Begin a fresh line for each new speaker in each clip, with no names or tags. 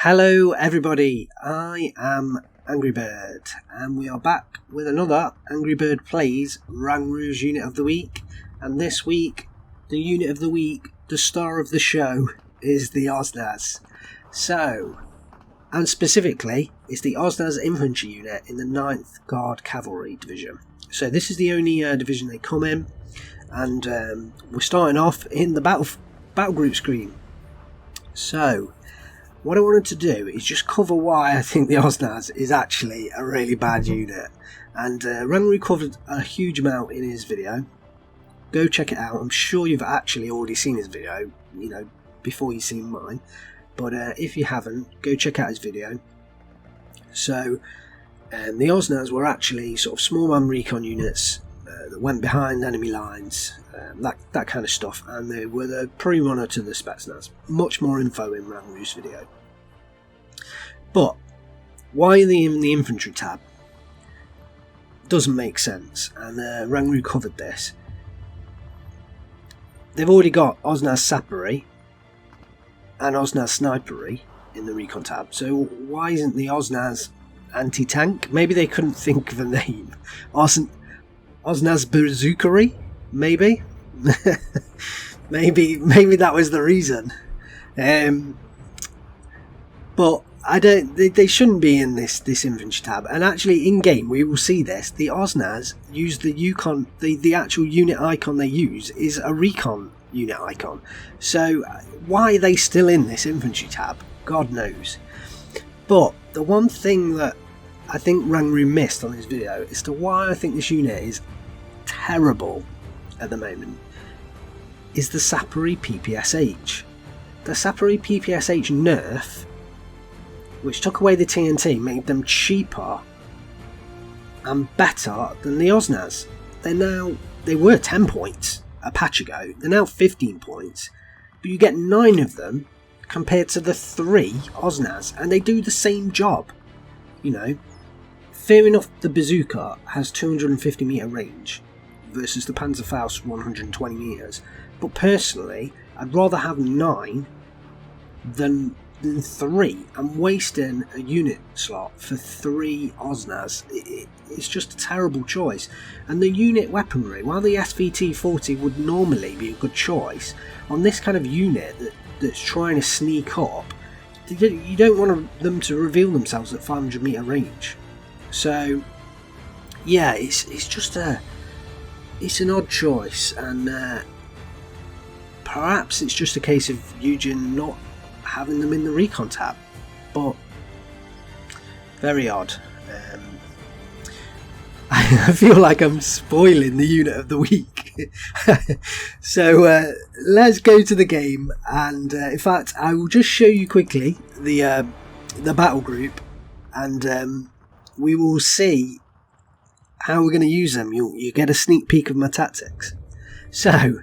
Hello everybody, I am AngryBird and we are back with another AngryBird Plays Rangroo's Unit of the Week, and this week the Unit of the Week, the star of the show, is the Osnaz. And specifically it's the Osnaz infantry unit in the 9th Guard Cavalry Division. So this is the only division they come in, and we're starting off in the battle group screen. So what I wanted to do is just cover why I think the Osnaz is actually a really bad unit. And Rangroo covered a huge amount in his video. Go check it out. I'm sure you've actually already seen his video, before you've seen mine. But if you haven't, go check out his video. So the Osnaz were actually sort of small man recon units that went behind enemy lines, that kind of stuff, and they were the pre-runner to the Spetsnaz. Much more info in Rangroo's video. But why are they in the infantry tab? Doesn't make sense, and Rangroo covered this. They've already got Osnaz Sappery and Osnaz Snipery in the recon tab, so why isn't the Osnaz anti-tank? Maybe they couldn't think of a name. Osnaz Bazookery? Maybe? maybe that was the reason. But I don't. They shouldn't be in this infantry tab. And actually, in game, we will see this. The Osnaz use the Yukon. The actual unit icon they use is a recon unit icon. So why are they still in this infantry tab? God knows. But the one thing that I think Rangroo missed on his video as to why I think this unit is terrible at the moment is the Sappery PPSH. The Sappery PPSH nerf, which took away the TNT, made them cheaper and better than the Osnaz. They were 10 points a patch ago, they're now 15 points, but you get 9 of them compared to the 3 Osnaz, and they do the same job. Fair enough, the bazooka has 250 meter range versus the Panzerfaust 120 meters, but personally I'd rather have 9 than 3. I'm wasting a unit slot for 3 Osnaz. It's just a terrible choice. And the unit weaponry, while the SVT-40 would normally be a good choice, on this kind of unit that's trying to sneak up, you don't want them to reveal themselves at 500 meter range. So yeah, it's just it's an odd choice, and perhaps it's just a case of Eugen not having them in the recon tab, but very odd. I feel like I'm spoiling the unit of the week. So let's go to the game, and in fact I will just show you quickly the battle group, and we will see how we're going to use them. You get a sneak peek of my tactics. So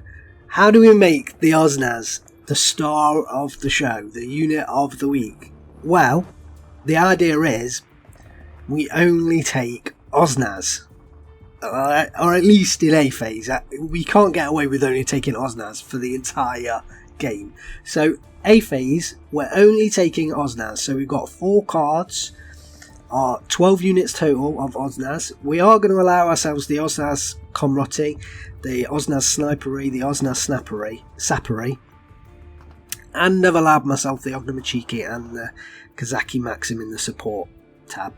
how do we make the Osnaz the star of the show, the unit of the week? Well, the idea is we only take Osnaz, or at least in A phase. We can't get away with only taking Osnaz for the entire game. So A phase, we're only taking Osnaz. So we've got 4 cards, 12 units total of Osnaz. We are going to allow ourselves the Osnaz Comrotti, the Osnaz Snipery, the Osnaz Sappery, and I've allowed myself the Ognomachiki and the Kazaki Maxim in the support tab.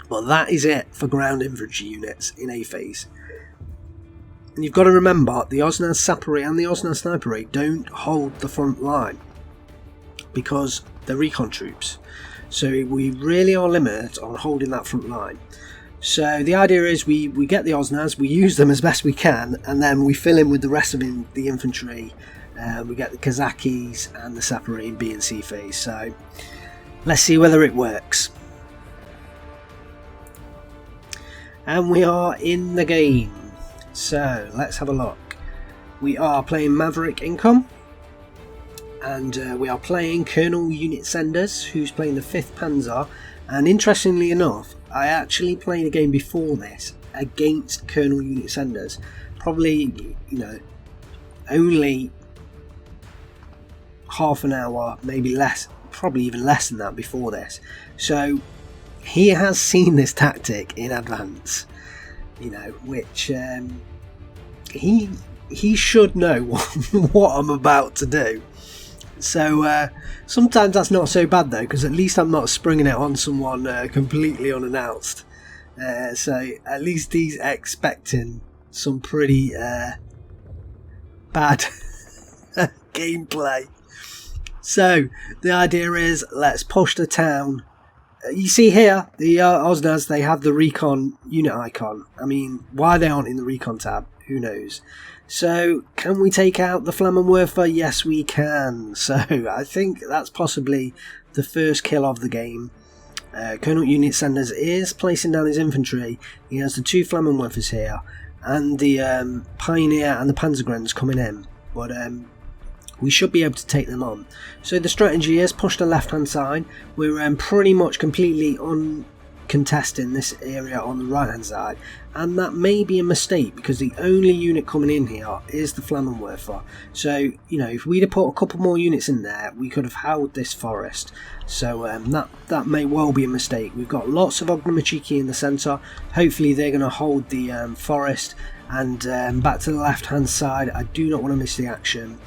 But that is it for ground infantry units in A phase. And you've got to remember, the Osnaz Sappery and the Osnaz Snipery don't hold the front line because they're recon troops. So we really are limited on holding that front line. So the idea is we get the Osnaz, we use them as best we can, and then we fill in with the rest of the infantry. We get the Kazakis and the Sappery in B and C phase. So let's see whether it works. And we are in the game. So let's have a look. We are playing Maverick Income, and we are playing Colonel Unit Senders, who's playing the 5th Panzer. And interestingly enough, I actually played a game before this against Colonel Unit Senders. Probably, only half an hour, maybe less probably even less than that before this. So he has seen this tactic in advance, you know, which he should know what I'm about to do. So sometimes that's not so bad though, because at least I'm not springing it on someone completely unannounced. So at least he's expecting some pretty bad gameplay. So the idea is, let's push the town. You see here, the Osnaz, they have the recon unit icon. I mean, why they aren't in the recon tab, who knows. So, can we take out the Flammenwerfer? Yes, we can. So, I think that's possibly the first kill of the game. Colonel Unit Sanders is placing down his infantry. He has the 2 Flammenwerfers here, and the Pioneer and the Panzergrenz coming in. But we should be able to take them on. So the strategy is push the left hand side. We're pretty much completely uncontesting this area on the right hand side, and that may be a mistake because the only unit coming in here is the Flammenwerfer. So, you know, if we'd have put a couple more units in there, we could have held this forest. So that may well be a mistake. We've got lots of Ognamachiki in the centre. Hopefully they're going to hold the forest. And back to the left hand side, I do not want to miss the action.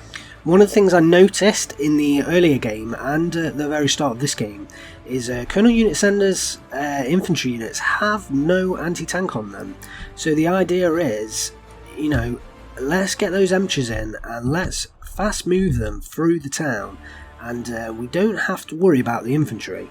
One of the things I noticed in the earlier game and at the very start of this game is Colonel Unit Senders infantry units have no anti-tank on them. So the idea is, you know, let's get those Emchers in and let's fast move them through the town, and we don't have to worry about the infantry.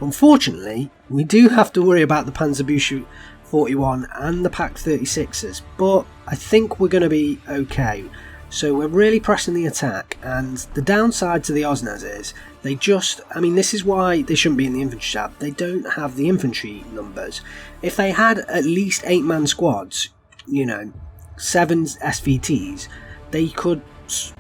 Unfortunately, we do have to worry about the Panzerbuch 41 and the Pak 36s, but I think we're going to be okay. So we're really pressing the attack, and the downside to the Osnaz is they just, I mean, this is why they shouldn't be in the infantry tab. They don't have the infantry numbers. If they had at least 8-man squads, you know, 7 SVTs, they could,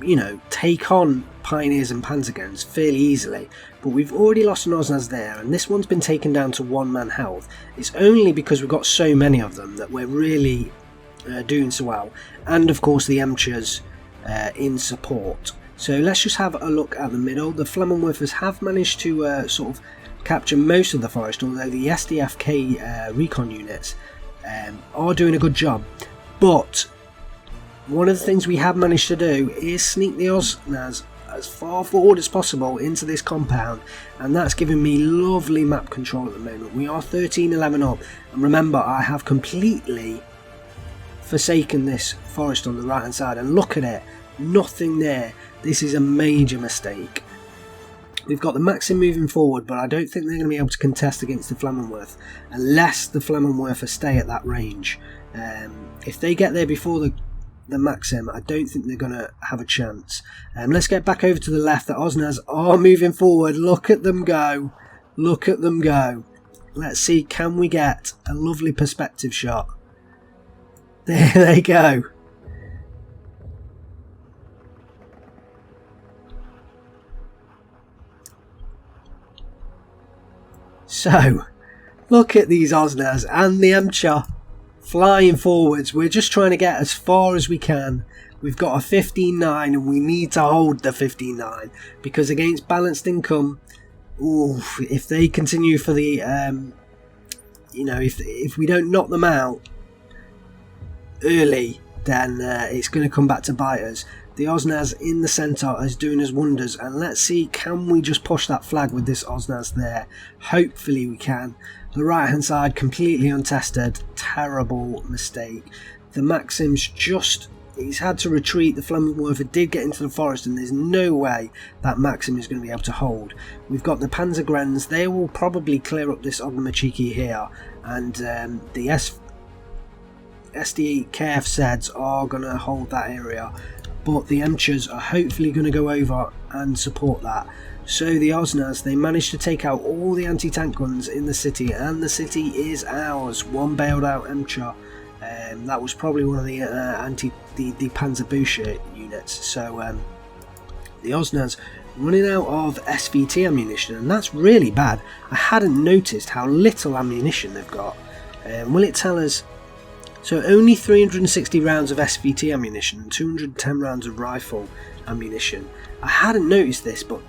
you know, take on Pioneers and Panzergrenz fairly easily. But we've already lost an Osnaz there, and this one's been taken down to 1-man health. It's only because we've got so many of them that we're really doing so well. And of course the Emchers in support. So let's just have a look at the middle. The Flammenwerfers have managed to sort of capture most of the forest, although the SDFK recon units are doing a good job. But one of the things we have managed to do is sneak the Osnaz as far forward as possible into this compound, and that's giving me lovely map control at the moment. We are 13-11 up, and remember, I have completely forsaken this forest on the right hand side, and look at it, nothing there. This is a major mistake. We've got the Maxim moving forward, but I don't think they're going to be able to contest against the Flammenwerfer unless the Flammenwerfer stay at that range. If they get there before the Maxim, I don't think they're going to have a chance. Let's get back over to the left. The Osnaz are moving forward. Look at them go. Look at them go. Let's see, can we get a lovely perspective shot? There they go. So, look at these Osnaz and the Emcher flying forwards. We're just trying to get as far as we can. We've got a 15-9 and we need to hold the 15-9 because against balanced income, ooh, if they continue for the, you know, if we don't knock them out early, then it's going to come back to bite us. The Osnaz in the centre is doing us wonders, and let's see, can we just push that flag with this Osnaz there? Hopefully we can. The right hand side completely untested, terrible mistake. The Maxim's just, he's had to retreat. The Flammenwerfer did get into the forest, and there's no way that Maxim is going to be able to hold. We've got the Panzergrenz, they will probably clear up this Ognamachiki here, and the SD KF Zeds are going to hold that area, but the Emchers are hopefully going to go over and support that. So the Osnaz, they managed to take out all the anti-tank guns in the city, and the city is ours. One bailed out Emcher. That was probably one of the the Panzerbuch units. So the Osnaz running out of SVT ammunition, and that's really bad. I hadn't noticed how little ammunition they've got. Will it tell us? So only 360 rounds of SVT ammunition and 210 rounds of rifle ammunition. I hadn't noticed this, but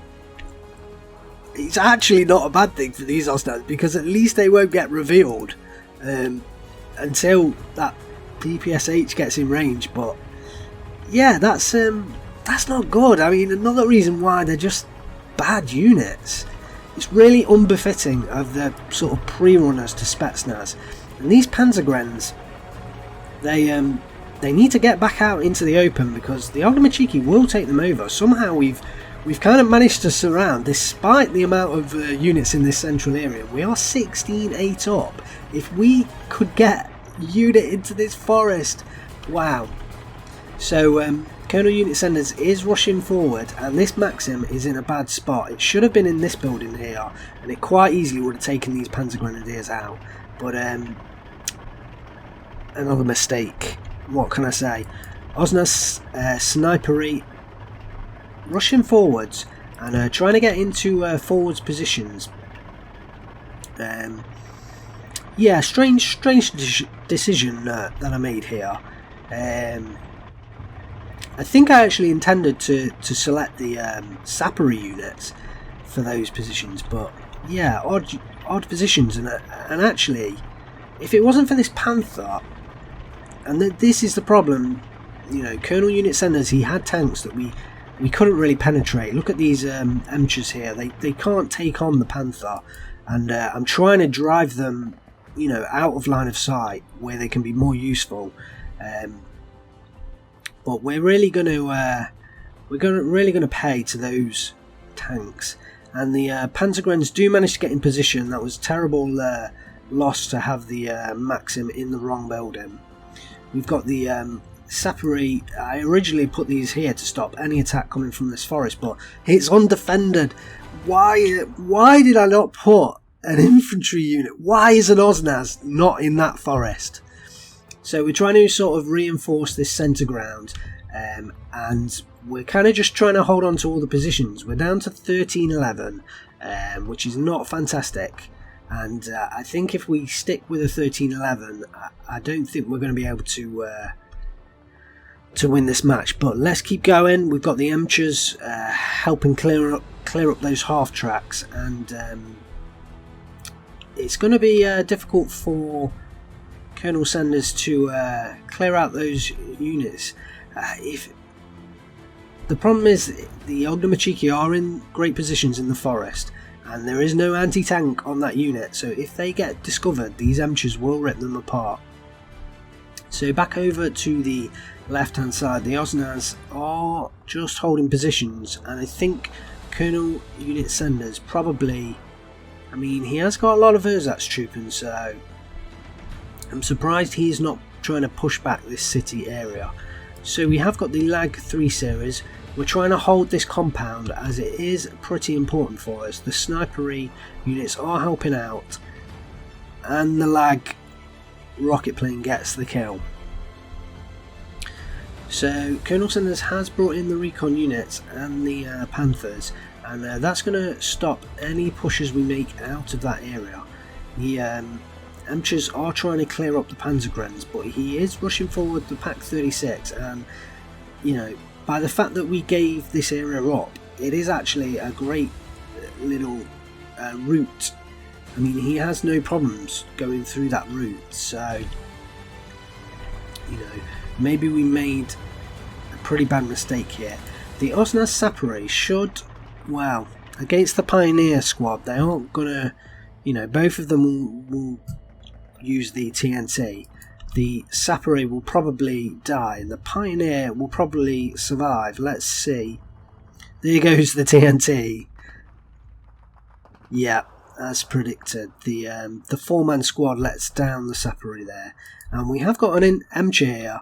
it's actually not a bad thing for these Osnaz, because at least they won't get revealed until that DPSH gets in range. But yeah, that's not good. I mean, another reason why they're just bad units. It's really unbefitting of the sort of pre-runners to Spetsnaz. And these Panzergrens, they need to get back out into the open, because the Ognomachiki will take them over. Somehow we've kind of managed to surround, despite the amount of units in this central area. We are 16-8 up. If we could get a unit into this forest, wow. So Colonel Unit Senders is rushing forward, and this Maxim is in a bad spot. It should have been in this building here, and it quite easily would have taken these Panzer Grenadiers out. But another mistake. What can I say? Osnaz Snipery rushing forwards and trying to get into forwards positions. Yeah, strange decision that I made here. I think I actually intended to select the Sappery units for those positions, but yeah, odd positions, and actually, if it wasn't for this Panther, and this is the problem, you know, Colonel Unit Senders, he had tanks that we couldn't really penetrate. Look at these Emchers here; they can't take on the Panther, and I'm trying to drive them, you know, out of line of sight where they can be more useful. But we're really going to pay to those tanks, and the Panzergrens do manage to get in position. That was a terrible loss to have the Maxim in the wrong building. We've got the Sappery. I originally put these here to stop any attack coming from this forest, but it's undefended. Why did I not put an infantry unit? Why is an Osnaz not in that forest? So we're trying to sort of reinforce this centre ground, and we're kind of just trying to hold on to all the positions. We're down to 13-11, which is not fantastic, and I think if we stick with a 13-11, I don't think we're going to be able to win this match. But let's keep going. We've got the Emchers helping clear up those half tracks, and it's going to be difficult for Colonel Sanders to clear out those units. If the problem is, the Ognomachiki are in great positions in the forest, and there is no anti-tank on that unit, so if they get discovered, these Emchers will rip them apart. So back over to the left hand side, the Osnaz are just holding positions, and I think Colonel Unit Sanders probably, I mean, he has got a lot of ersatz trooping, so I'm surprised he's not trying to push back this city area. So we have got the Lag 3 series. We're trying to hold this compound, as it is pretty important for us. The Snipery units are helping out, and the Lag rocket plane gets the kill. So Colonel Sanders has brought in the recon units and the Panthers, and that's going to stop any pushes we make out of that area. The Emchers are trying to clear up the Panzergrens, but he is rushing forward the Pak 36, and you know, by the fact that we gave this area up, it is actually a great little route. I mean, he has no problems going through that route, so you know, maybe we made a pretty bad mistake here. The Osnaz Sapere should, well, against the Pioneer squad, they aren't gonna, you know, both of them will use the TNT. The Sapere will probably die, and the Pioneer will probably survive. Let's see. There goes the TNT. Yeah, as predicted. The 4-man squad lets down the Sapere there, and we have got an Emcher here,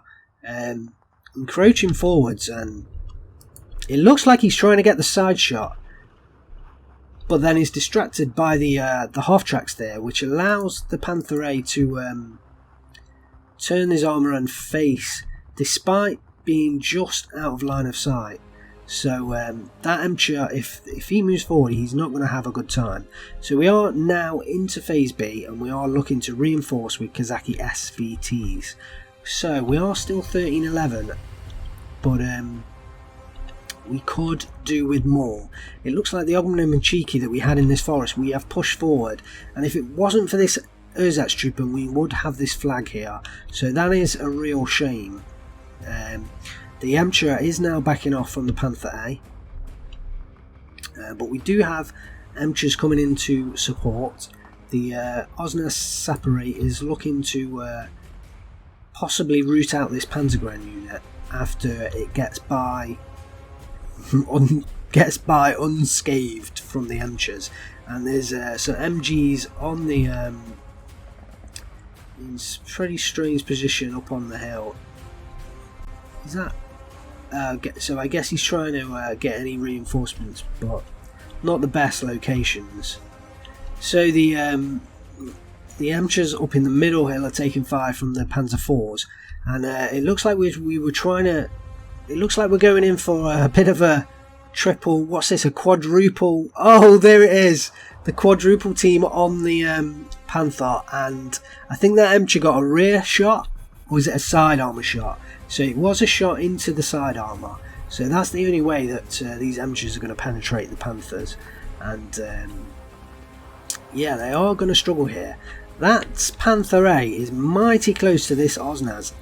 encroaching forwards, and it looks like he's trying to get the side shot, but then he's distracted by the half tracks there, which allows the Panther A to turn his armour and face, despite being just out of line of sight. So that Emcher, if he moves forward, he's not going to have a good time. So we are now into phase B, and we are looking to reinforce with Kazaki SVTs. So we are still 13-11, but we could do with more. It looks like the Ognum and Cheeky that we had in this forest, we have pushed forward, and if it wasn't for this Ersatz-Trooper, we would have this flag here, so that is a real shame. The Emperor is now backing off from the Panther A, but we do have Emperors coming in to support. The Osnaz Sapere is looking to possibly root out this Panzergren unit after it gets by unscathed from the Emperors, and there's some MGs on the in pretty strange position up on the hill. Is that so I guess he's trying to get any reinforcements, but not the best locations. So the Emperors up in the middle hill are taking fire from the Panzer IVs, and it looks like we were trying to. It looks like we're going in for a bit of a triple. What's this? A quadruple? Oh, there it is. The quadruple team on the Panther, and I think that Emperor got a rear shot, or was it a side armor shot? So it was a shot into the side armor. So that's the only way that these Emperors are going to penetrate the Panthers, and yeah, they are going to struggle here. That Panther A is mighty close to this Osnaz,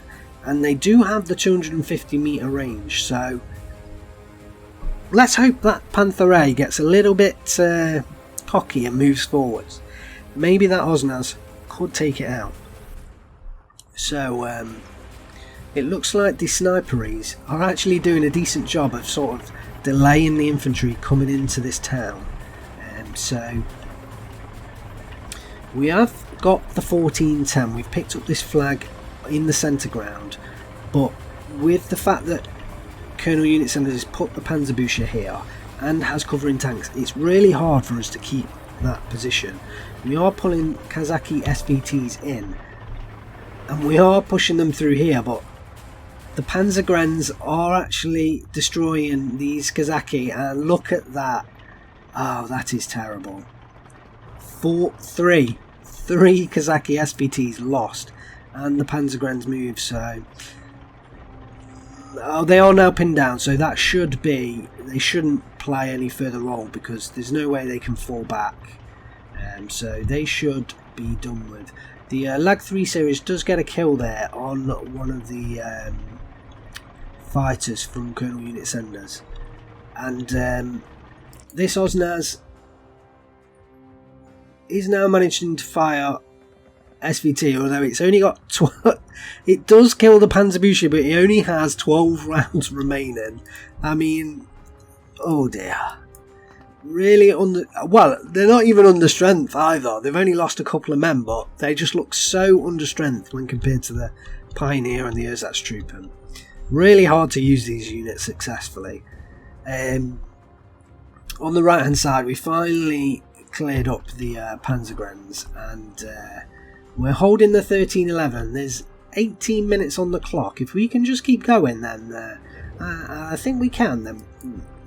and they do have the 250 meter range, so let's hope that Panther A gets a little bit cocky and moves forwards. Maybe that Osnaz could take it out. So it looks like the sniperies are actually doing a decent job of sort of delaying the infantry coming into this town. So we have got the 1410, we've picked up this flag in the centre ground, but with the fact that Colonel Unit Sanders has put the Panzerbücher here and has covering tanks, it's really hard for us to keep that position. We are pulling Kazaki SVTs in, and we are pushing them through here, but the Panzergrens are actually destroying these Kazaki, and look at that. Oh, that is terrible. Three Kazaki SVTs lost, and the Panzergrens move, so they are now pinned down, so that should be, they shouldn't play any further role because there's no way they can fall back, so they should be done with. The Lag 3 series does get a kill there on one of the fighters from Colonel Unit Senders, and this Osnaz is now managing to fire SVT, although it's only got it does kill the Panzerbücher, but it only has 12 rounds remaining. I mean, oh dear. Really well, they're not even under strength either. They've only lost a couple of men, but they just look so under strength when compared to the Pioneer and the Ersatz-Trooper. Really hard to use these units successfully. On the right hand side, we finally cleared up the Panzergrens, and we're holding the 1311. There's 18 minutes on the clock. If we can just keep going, then I think we can. Then,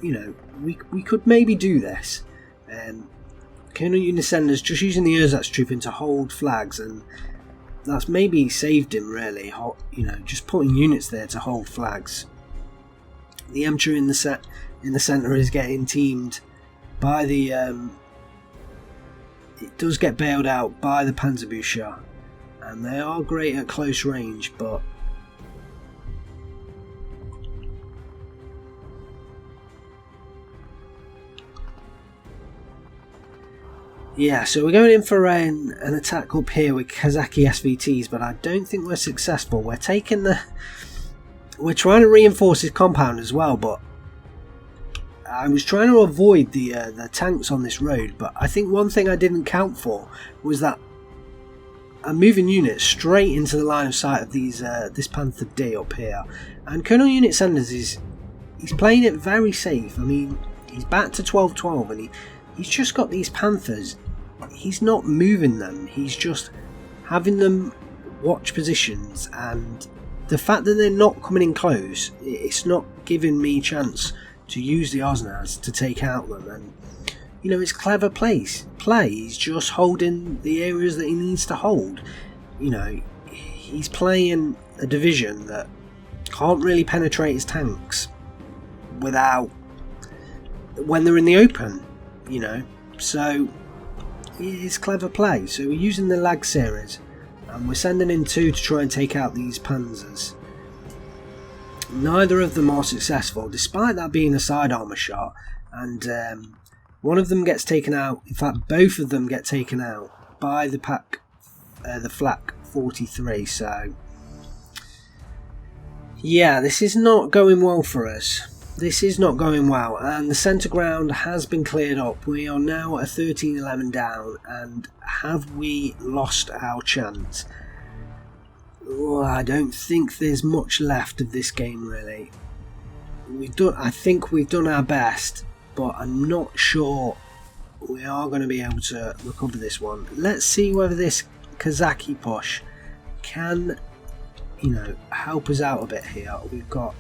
you know, we could maybe do this. Colonel Unisenders just using the Ersatz-Trooper to hold flags, and that's maybe saved him really. You know, just putting units there to hold flags. The Emperor in the centre is getting teamed by the. It does get bailed out by the Panzerbücher, and they are great at close range, but yeah, so we're going in for an attack up here with Kazaki SVTs, but I don't think we're successful. We're trying to reinforce his compound as well, but I was trying to avoid the tanks on this road, but I think one thing I didn't count for was that I'm moving units straight into the line of sight of these this Panther D up here, and Colonel Unit Sanders he's playing it very safe. I mean, he's back to 12-12, and he's just got these Panthers. He's not moving them. He's just having them watch positions, and the fact that they're not coming in close, it's not giving me a chance to use the Osnaz to take out them. And you know, it's clever play. He's just holding the areas that he needs to hold. You know, he's playing a division that can't really penetrate his tanks without when they're in the open, you know. So it's clever play. So we're using the lag series, and we're sending in 2 to try and take out these panzers. Neither of them are successful, despite that being a side armor shot, and one of them gets taken out. In fact, both of them get taken out by the flak 43. So yeah, this is not going well for us. This is not going well, and the centre ground has been cleared up. We are now at 13-11 down, and have we lost our chance? Oh, I don't think there's much left of this game, really. I think we've done our best, but I'm not sure we are going to be able to recover this one. Let's see whether this Kazaki push can, you know, help us out a bit here. We've got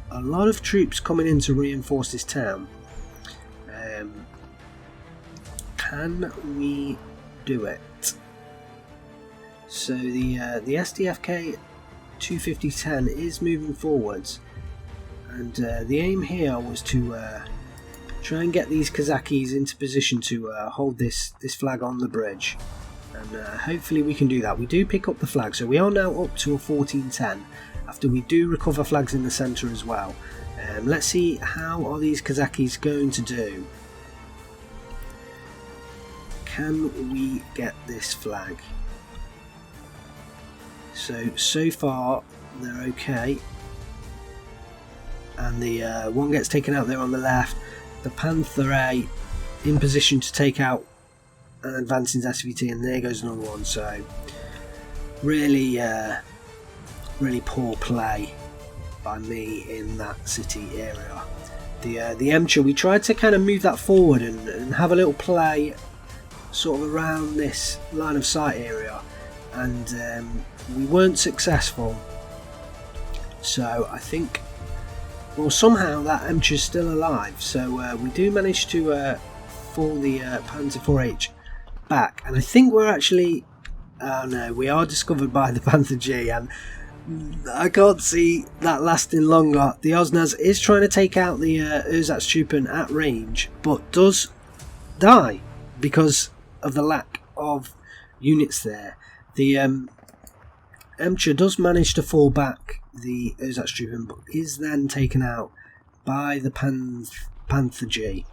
a lot of troops coming in to reinforce this town. Can we do it? So the SDFK 250-10 is moving forwards, and the aim here was to try and get these Kazakis into position to hold this flag on the bridge, and hopefully we can do that. We do pick up the flag, so we are now up to a 14-10 after we do recover flags in the centre as well. Let's see how are these Kazakis going to do. Can we get this flag? So far they're okay, and the one gets taken out there on the left. The Panther A in position to take out an advancing SVT, and there goes another one. So really poor play by me in that city area. The Emcher, we tried to kind of move that forward and have a little play sort of around this line of sight area, and we weren't successful. So I think, well, somehow that Emcher's still alive, so we do manage to fall the Panzer 4H back, and I think we're actually, oh no, we are discovered by the Panther G, and I can't see that lasting longer. The Osnaz is trying to take out the Ersatztruppen at range, but does die because of the lack of units there. The Emcher does manage to fall back the Ersatztruppen, but is then taken out by the Panther G.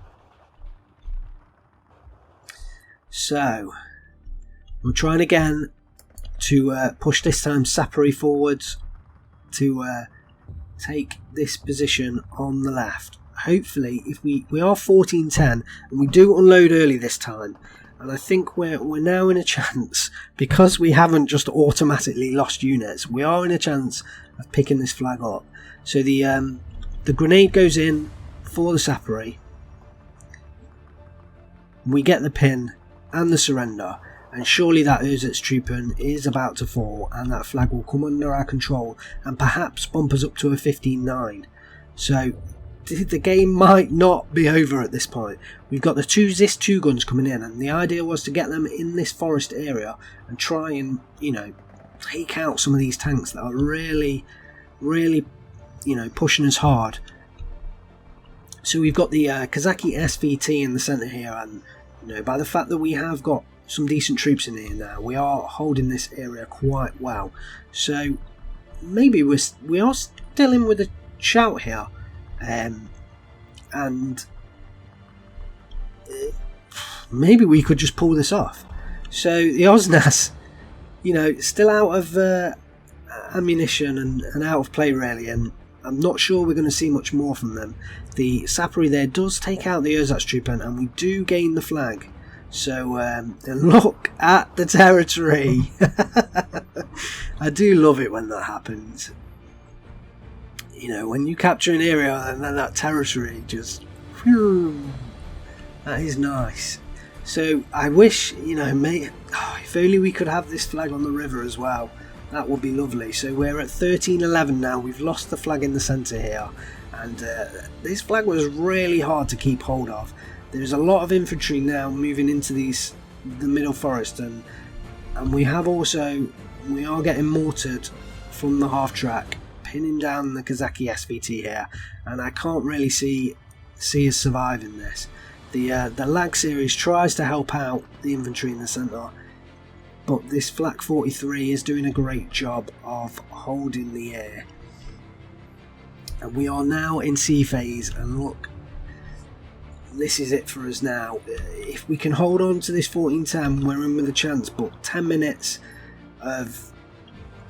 So we're trying again to push this time Sapori forwards to take this position on the left. Hopefully, if we are 14-10 and we do unload early this time, and I think we're now in a chance, because we haven't just automatically lost units, we are in a chance of picking this flag up. So the grenade goes in for the Sapori, we get the pin and the surrender, and surely that Ersatztruppen is about to fall, and that flag will come under our control and perhaps bump us up to a 15-9. So the game might not be over at this point. We've got the two ZIS-2 guns coming in, and the idea was to get them in this forest area and try and, you know, take out some of these tanks that are really, you know, pushing us hard. So we've got the Kazaki SVT in the centre here, and, you know, by the fact that we have got some decent troops in here now, we are holding this area quite well. So maybe we are still in with a shout here, and maybe we could just pull this off. So the Osnaz, you know, still out of ammunition and out of play really, and I'm not sure we're going to see much more from them. The Sapori there does take out the Ersatztruppen, and we do gain the flag. So look at the territory. I do love it when that happens. You know, when you capture an area and then that territory just, whew, that is nice. So I wish, you know, if only we could have this flag on the river as well. That would be lovely. So we're at 13-11 now. We've lost the flag in the centre here, and this flag was really hard to keep hold of. There's a lot of infantry now moving into the middle forest, and we are getting mortared from the half track, pinning down the Kazaki SVT here, and I can't really see see us surviving this. The lag series tries to help out the infantry in the centre, but this Flak 43 is doing a great job of holding the air. And we are now in C phase, and look, this is it for us now. If we can hold on to this 14-10, we're in with a chance, but 10 minutes of,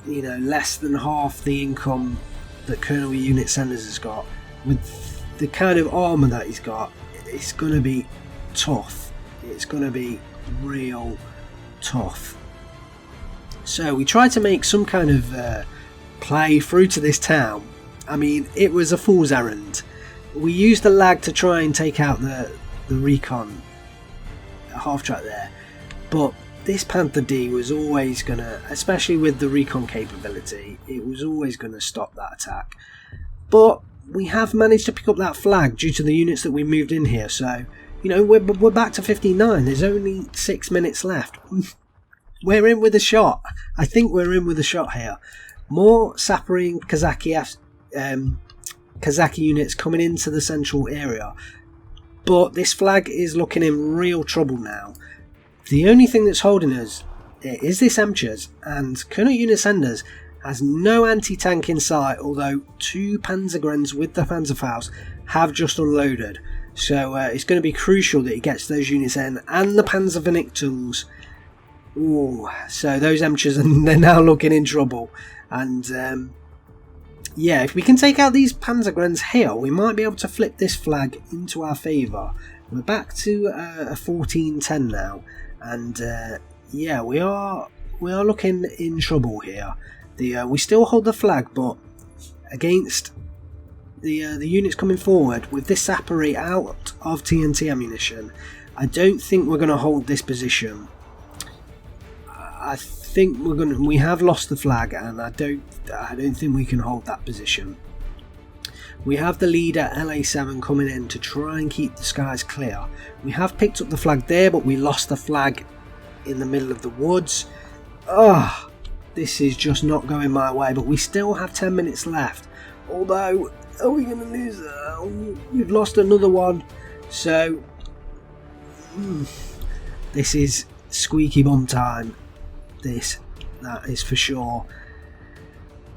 you know, less than half the income that Colonel Unit Sanders has got, with the kind of armour that he's got, it's going to be tough. It's going to be real tough. So we tried to make some kind of play through to this town. I mean, it was a fool's errand. We used the lag to try and take out the recon half track there, but this Panther D was always going to, especially with the recon capability, it was always going to stop that attack. But we have managed to pick up that flag due to the units that we moved in here, so, you know, we're back to 59. There's only 6 minutes left. We're in with a shot. I think we're in with a shot here. More Sapori and Kazaki units coming into the central area, but this flag is looking in real trouble now. The only thing that's holding us is this Emchers, and Colonel Unit Sanders has no anti-tank in sight, although 2 Panzergrens with the Panzerfaust have just unloaded. So it's going to be crucial that he gets those units in, and the Panzervenik tools. Ooh, so those Emchers, they're now looking in trouble. And yeah, if we can take out these Panzergrens here, we might be able to flip this flag into our favour. We're back to a 14-10 now, and yeah, we are looking in trouble here. We still hold the flag, but against the units coming forward with this Sapori out of TNT ammunition, I don't think we're going to hold this position. I think we have lost the flag, and I don't think we can hold that position. We have the leader LA7 coming in to try and keep the skies clear. We have picked up the flag there, but we lost the flag in the middle of the woods. Oh, this is just not going my way, but we still have 10 minutes left. Although, are we going to lose? We've lost another one. So, this is squeaky bum time. That is for sure.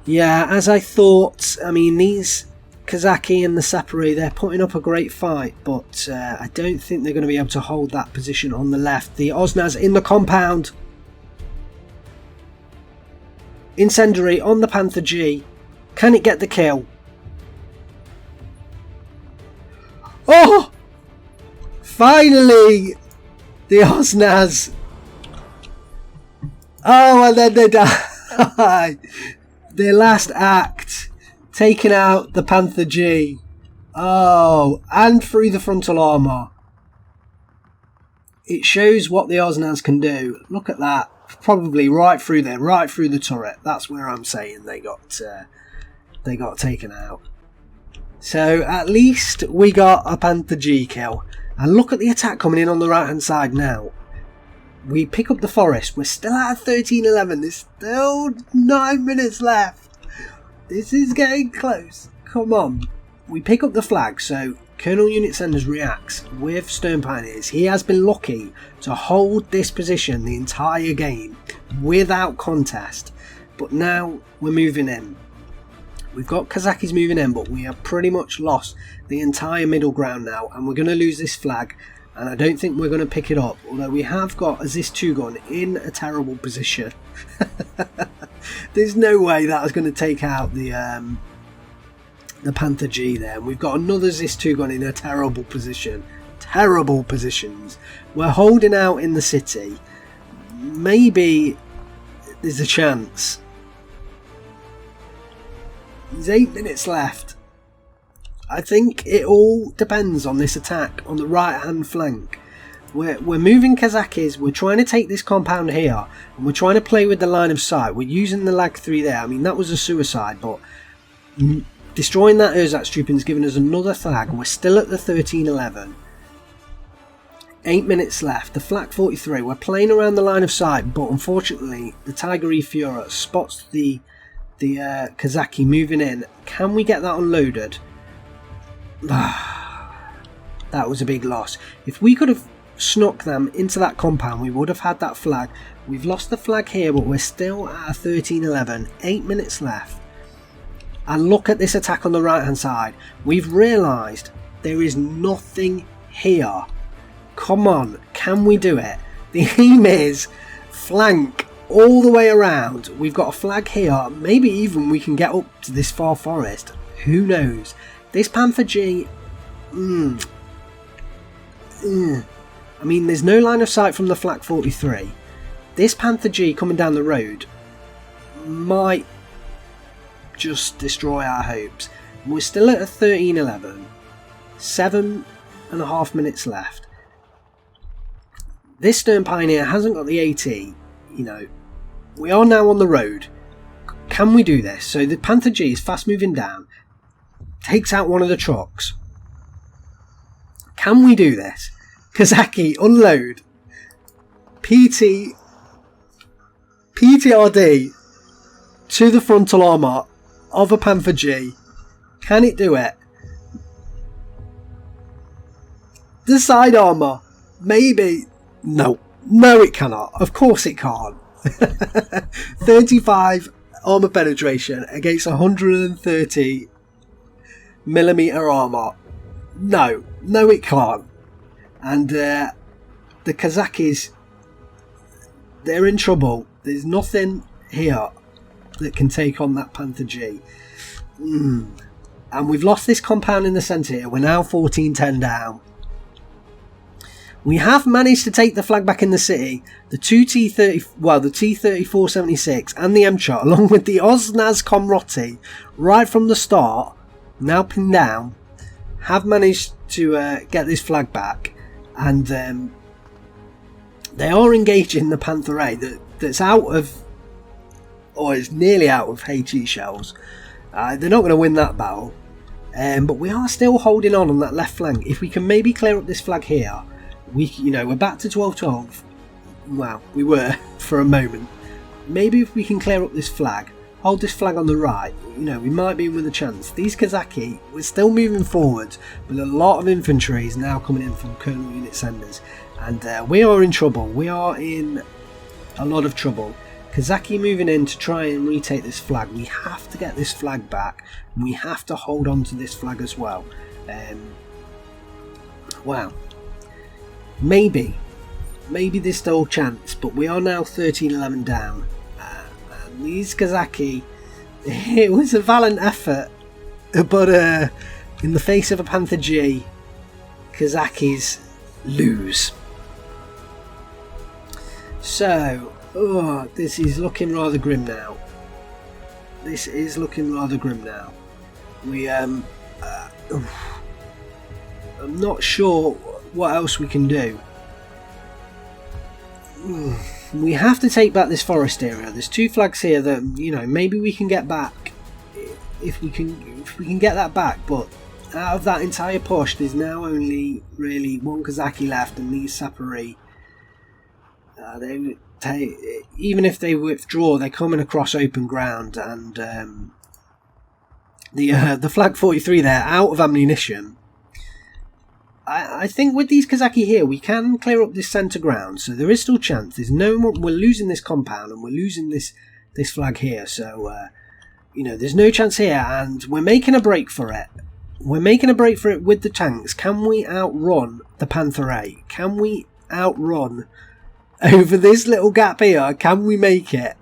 Yeah, as I thought, I mean, these Kazaki and the Sapori, they're putting up a great fight, but I don't think they're going to be able to hold that position on the left. The Osnaz in the compound. Incendiary on the Panther G. Can it get the kill? Oh! Finally! The Osnaz. Oh, and then they die. Their last act. Taking out the Panther G. Oh, and through the frontal armour. It shows what the Osnaz can do. Look at that. Probably right through there, right through the turret. That's where I'm saying they got taken out. So at least we got a Panther G kill. And look at the attack coming in on the right hand side now. We pick up the forest. We're still at 13-11. There's still 9 minutes left. This is getting close. Come on. We pick up the flag. So Colonel Unit Sanders reacts with Stern Pioneers. He has been lucky to hold this position the entire game without contest. But now we're moving in. We've got Kazakis moving in, but we have pretty much lost the entire middle ground now. And we're going to lose this flag. And I don't think we're going to pick it up. Although we have got a ZIS-2 gun in a terrible position. There's no way that is going to take out the Panther G there. And we've got another ZIS-2 gun in a terrible position. Terrible positions. We're holding out in the city. Maybe there's a chance. There's 8 minutes left. I think it all depends on this attack on the right hand flank. We're moving Kazakis, we're trying to take this compound here, and we're trying to play with the line of sight. We're using the lag 3 there. I mean, that was a suicide, but destroying that Ersatz has given us another flag, and we're still at the 13-11. 8 minutes left. The Flak 43, we're playing around the line of sight, but unfortunately the Tiger E Fuhrer spots the Kazaki moving in. Can we get that unloaded? that was a big loss. If we could have snuck them into that compound, we would have had that flag. We've lost the flag here, but we're still at a 13-11. 8 minutes left. And look at this attack on the right hand side. We've realised there is nothing here. Come on, can we do it? The aim is flank all the way around. We've got a flag here. Maybe even we can get up to this far forest. Who knows? This Panther G... I mean, there's no line of sight from the Flak 43. This Panther G coming down the road might just destroy our hopes. We're still at a 13-11. 7.5 minutes left. This Stern Pioneer hasn't got the AT. You know, we are now on the road. Can we do this? So the Panther G is fast moving down. Takes out one of the trucks. Can we do this? Kazaki, unload. PTRD to the frontal armour of a Panther G. Can it do it? The side armour. Maybe. No. No, it cannot. Of course it can't. 35 armour penetration against 130 millimeter armour. No. No, it can't. And the Kazakis, they're in trouble. There's nothing here that can take on that Panther G. And we've lost this compound in the centre here. We're now 14-10 down. We have managed to take the flag back in the city. The the T-34-76 and the M-Shot, along with the Osnaz Komroti, right from the start, now pinned down, have managed to get this flag back. And they are engaging the Panther A that's out of, or is nearly out of HE shells. They're not going to win that battle. But we are still holding on that left flank. If we can maybe clear up this flag here, we're back to 12-12. Well, we were for a moment. Maybe if we can clear up this flag, hold this flag on the right, we might be in with a chance. These Kazaki, we're still moving forward, but a lot of infantry is now coming in from Colonel Unit Senders. And we are in trouble. We are in a lot of trouble. Kazaki moving in to try and retake this flag. We have to get this flag back. And we have to hold on to this flag as well. Wow. Maybe there's still a chance, but we are now 13-11 down. And these Kazaki, it was a valiant effort, but in the face of a Panther G, Kazakis lose. So, this is looking rather grim now. I'm not sure what else we can do. We have to take back this forest area. There's 2 flags here that maybe we can get back if we can get that back. But out of that entire push, there's now only really 1 Kazaki left, and these Sapari, even if they withdraw, they're coming across open ground, and the flag 43 there out of ammunition. I think with these Kazaki here, we can clear up this centre ground, so there is still chance. We're losing this compound, and we're losing this flag here, so there's no chance here, and we're making a break for it. We're making a break for it with the tanks. Can we outrun the Panther A? Can we outrun over this little gap here? Can we make it?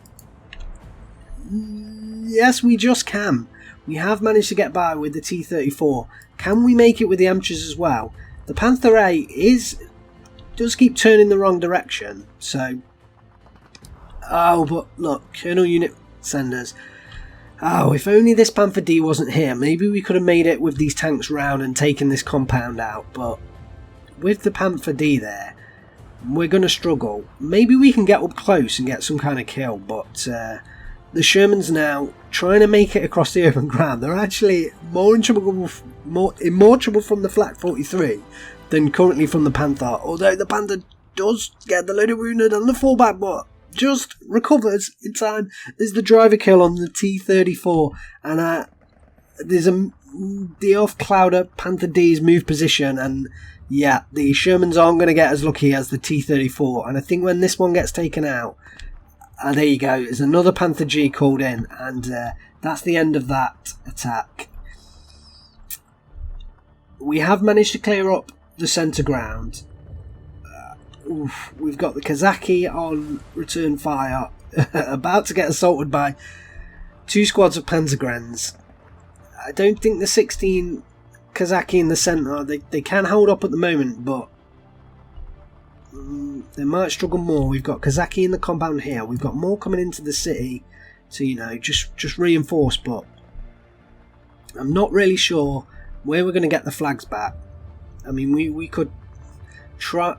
Yes, we just can. We have managed to get by with the T-34. Can we make it with the amateurs as well? The Panther A does keep turning the wrong direction. So, but look, Colonel Unit Senders. If only this Panther D wasn't here. Maybe we could have made it with these tanks round and taken this compound out. But with the Panther D there, we're going to struggle. Maybe we can get up close and get some kind of kill. But the Shermans now trying to make it across the open ground. They're actually more in trouble from the Flak 43 than currently from the Panther. Although the Panther does get the loaded wounded and the fallback, but just recovers in time. There's the driver kill on the T-34, and there's a the off clouder Panther D's move position, and yeah, the Shermans aren't going to get as lucky as the T-34, and I think when this one gets taken out, there you go, there's another Panther G called in, and that's the end of that attack. We have managed to clear up the centre ground. We've got the Kazaki on return fire, about to get assaulted by 2 squads of Panzergrens. I don't think the 16 Kazaki in the centre, they can hold up at the moment, but they might struggle more. We've got Kazaki in the compound here. We've got more coming into the city to, you know, just reinforce, but I'm not really sure where we're going to get the flags back. I mean, we could try.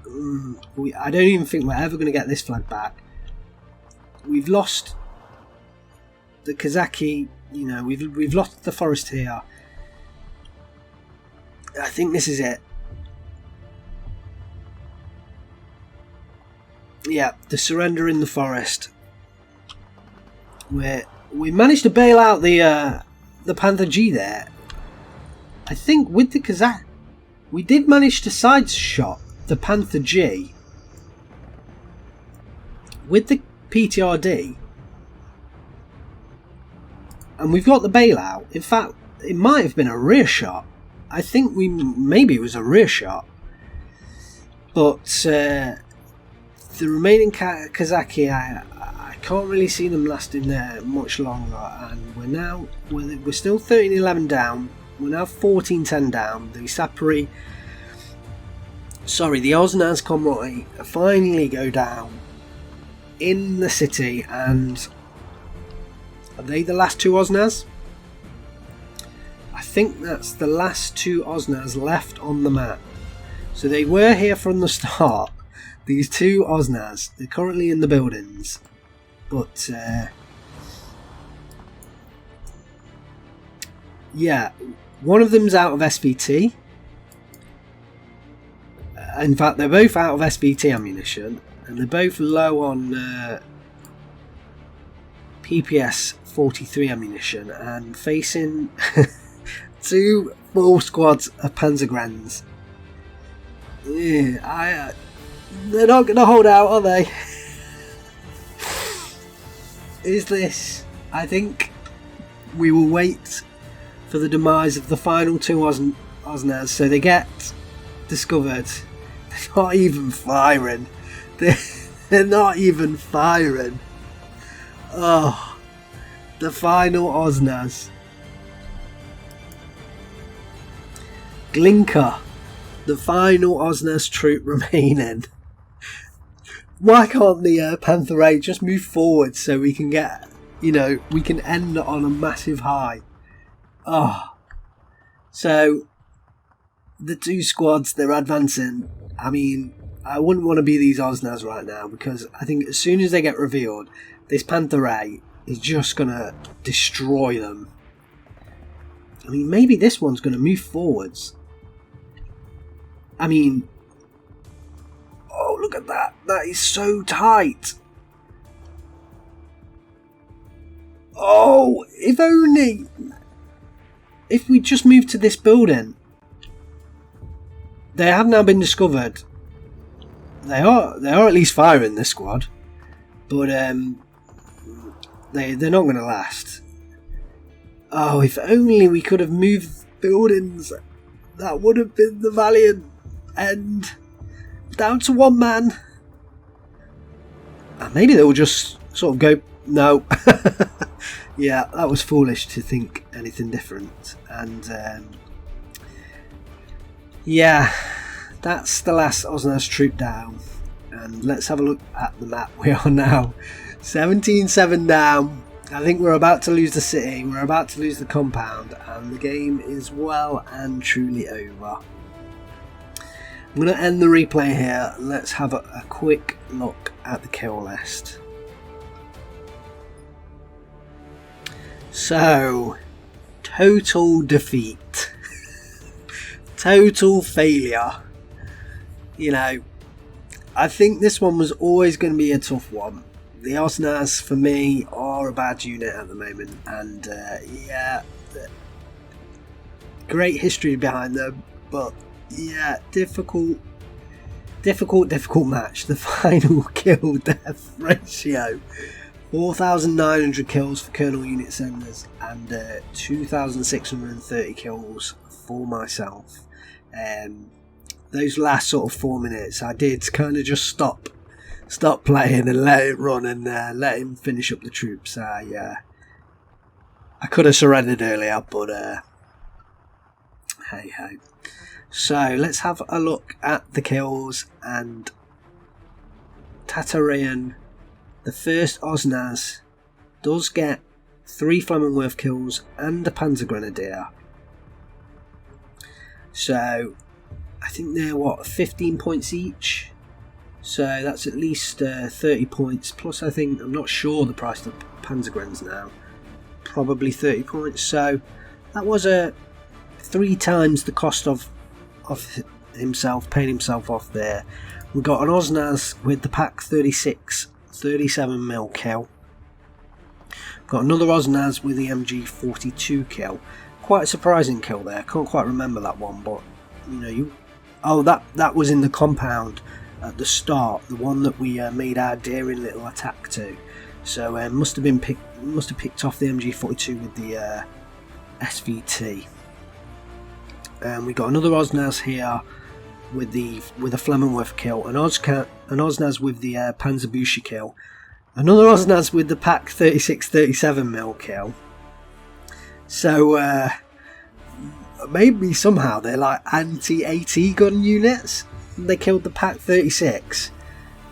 I don't even think we're ever going to get this flag back. We've lost the Kazaki. You know, we've lost the forest here. I think this is it. Yeah, the surrender in the forest. We managed to bail out the Panther G there. I think with the Kazakh, we did manage to sideshot the Panther G with the PTRD, and we've got the bailout. In fact, it might have been a rear shot. I think maybe it was a rear shot, but the remaining Kazaki, I can't really see them lasting there much longer, and we're still 13-11 down. We're now 14-10 down. The Osnaz Comrade finally go down in the city, and are they the last 2 Osnaz? I think that's the last 2 Osnaz left on the map. So they were here from the start. These 2 Osnaz, they're currently in the buildings, but yeah, one of them's out of SVT. In fact, they're both out of SVT ammunition, and they're both low on PPS 43 ammunition, and facing 2 full squads of Panzergrens. Yeah, they're not going to hold out, are they? Is this? I think we will wait for the demise of the final 2 Osnaz, so they get discovered. They're not even firing. They're not even firing. Oh, the final Osnaz. Glinka, the final Osnaz troop remaining. Why can't the Panther 8 just move forward so we can get, you know, we can end on a massive high? Oh, so the 2 squads, they're advancing. I mean, I wouldn't want to be these Osnaz right now, because I think as soon as they get revealed, this Panther 8 is just going to destroy them. I mean, maybe this one's going to move forwards. I mean, oh, look at that. That is so tight. Oh, if only. If we just move to this building. They have now been discovered. They are at least firing, this squad. But they're not going to last. Oh, if only we could have moved buildings. That would have been the valiant end. Down to 1 man. And maybe they'll just sort of go, no. Yeah, that was foolish to think anything different. And yeah, that's the last Osnaz troop down. And let's have a look at the map. We are now 17-7 down. I think we're about to lose the city. We're about to lose the compound. And the game is well and truly over. I'm going to end the replay here. Let's have a quick look at the kill list. So, total defeat. Total failure. You know, I think this one was always going to be a tough one. The Osnaz, for me, are a bad unit at the moment. And, yeah, great history behind them, but yeah, difficult match. The final kill death ratio, 4,900 kills for Colonel Unit Senders and 2,630 kills for myself. Those last sort of 4 minutes, I did kind of just stop playing and let it run and let him finish up the troops. I could have surrendered earlier, but hey ho. So let's have a look at the kills. And Tatarian, the first Osnaz, does get 3 Flammenwerf kills and a Panzer Grenadier. So I think they're 15 points each. So that's at least 30 points. Plus I think, I'm not sure the price of Panzer Grens now. Probably 30 points. So that was 3 times the cost of himself, paying himself off there. We got an Osnaz with the Pak 36 37mm kill. Got another Osnaz with the MG42 kill. Quite a surprising kill there. Can't quite remember that one, but that was in the compound at the start, the one that we made our daring little attack to. So must have picked off the MG42 with the SVT. We got another Osnaz here with a Flammenwerf kill, an Osnaz with the Panzerbushi kill, another Osnaz with the Pak 36 37mm kill. So maybe somehow they're like anti-AT gun units. They killed the Pak 36,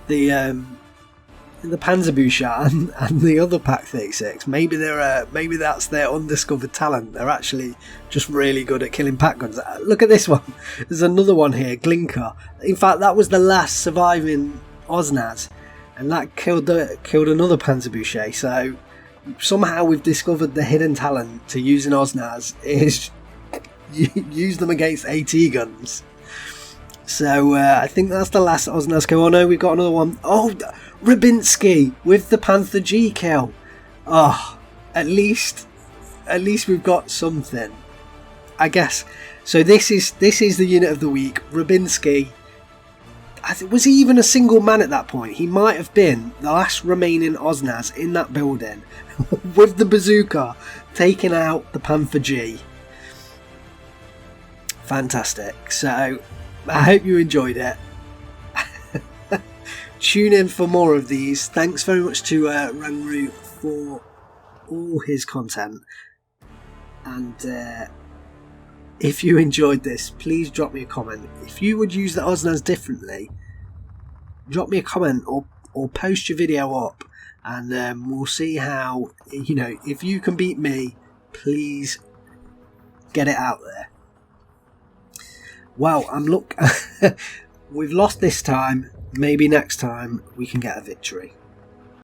the Panzerbushi and the other Pak 36. Maybe that's their undiscovered talent. They're actually just really good at killing Pak guns. Look at this one. There's another one here, Glinka. In fact, that was the last surviving Osnaz, and that killed another Panzerbushi. So somehow we've discovered the hidden talent to using Osnaz is use them against AT guns. So I think that's the last Osnaz kill. Oh no, we've got another one. Oh, Rybinski with the Panther G kill. Oh, at least we've got something, I guess. So this is the unit of the week. Rybinski. Was he even a single man at that point? He might have been the last remaining Osnaz in that building with the bazooka taking out the Panther G. Fantastic. So I hope you enjoyed it. Tune in for more of these. Thanks very much to Rangroo for all his content. And if you enjoyed this, please drop me a comment. If you would use the Osnaz differently, drop me a comment or post your video up, and we'll see how, if you can beat me, please get it out there. Well, we've lost this time. Maybe next time we can get a victory.